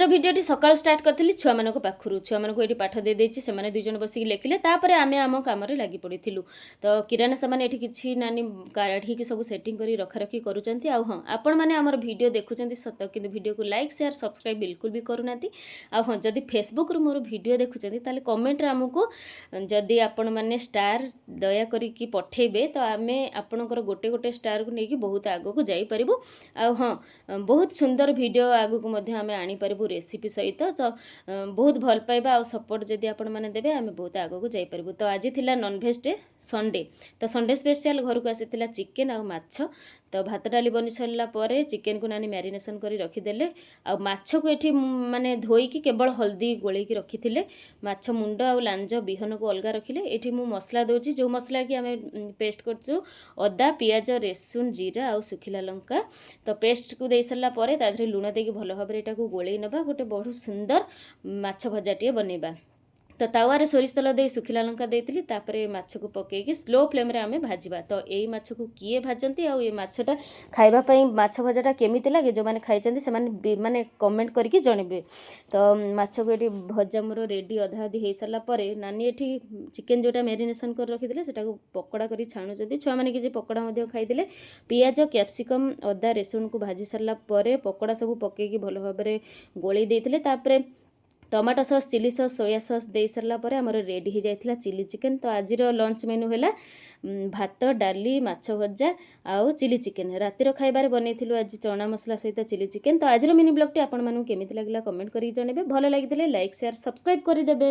आजर भिडियोटी सकाळ स्टार्ट करी छुआ मान पाखु छुआ मानक ये पाठ दे देछि से माने दुई जन बसिक लेखिले तापर आमे आम काम लगी पड़िथिलु। तो किराना सामान एठी किछि नानी काढ़ी की सब सेटिंग करी रखा रखी करूचंती। आ हां आपण माने हमर वीडियो देखुचंती सत किंतु वीडियो को लाइक शेयर सब्सक्राइब बिल्कुल भी करूनाती। आ हां जदि फेसबुक रु मोर वीडियो देखुचंती ताले कमेंट रे हमकु जदि आपण माने स्टार दया करी की पठेबे तो आमे आपणकर गोटे गोटे स्टार को नेकी बहुत आगो को जाई परिबु। आ हां बहुत सुंदर वीडियो आगो को मध्ये आमे आनी परिबु रेसिपी सहित। तो बहुत भल पाइबा आ सपोर्ट जदि आपण माने देबे आमे बहुत आगो को जाई परिबु। तो आज थिला नॉनवेज डे संडे। तो संडे स्पेशल घर को आसीथिला चिकेन आ माछ। तो भात डाली बनी सरला परे चिकेन को नानी मैरिनेशन करी रखिदेले। आ माछ को एठी माने धोई की केवल हल्दी गोले की रखिथिले। माछ मुंड आ लांज बिहन को अलगा रखिले। एठी मु मसला दोची जो मसला की आमे पेस्ट करछु अदा पियाज रेसुन जीरा आ सुखिला लंका। तो पेस्ट को दे सरला परे ताधरे लुण देकी भल भाबरे एटा को गोले नबा गोटे बहुत सुंदर माछ भजाटिए बनेबा। तो तावारे सोरिष तेल दे सुखिला लंका देइतिली तापरे माछ को पकेकी स्लो फ्लेम रे आमे भाजिबा। तो एई माछ को किए भाजंती आ ए माछटा खाइबा पई माछ भजाटा केमिति लागे जो माने खाइचंती से माने कमेंट करके जणेबे। तो माछ को एठी भजा मोर रेडी अधा अधि हे सरला परे नानी एठी चिकेन जोटा मैरिनेशन कर रखि देले सेटा को पकोड़ा करी छाणु जदी छुआ माने कि पकोड़ा मध्ये खाइदिले। पियाज कैप्सिकम अदा रेसुन को भाजी सरला परे पकोड़ा सब पकेकी भल भाबरे गोळी देइतिले। तापरे tomato sauce chilli sauce soya sauce दे सरला परे हमर रेडी हो जाइथिला चिली चिकेन। तो आजिर लंच मेनू हैला भात डाली माछ भजा आउ चिली चिकेन। रातिर खाइबार बनैथिलु आज चना मसला सहित चिली चिकेन। तो आजिर मिनी ब्लॉग टी आपण मानू केमिति लागला कमेंट करी जणेबे। भलो लागिथिले लाइक शेयर सब्सक्राइब करि देबे।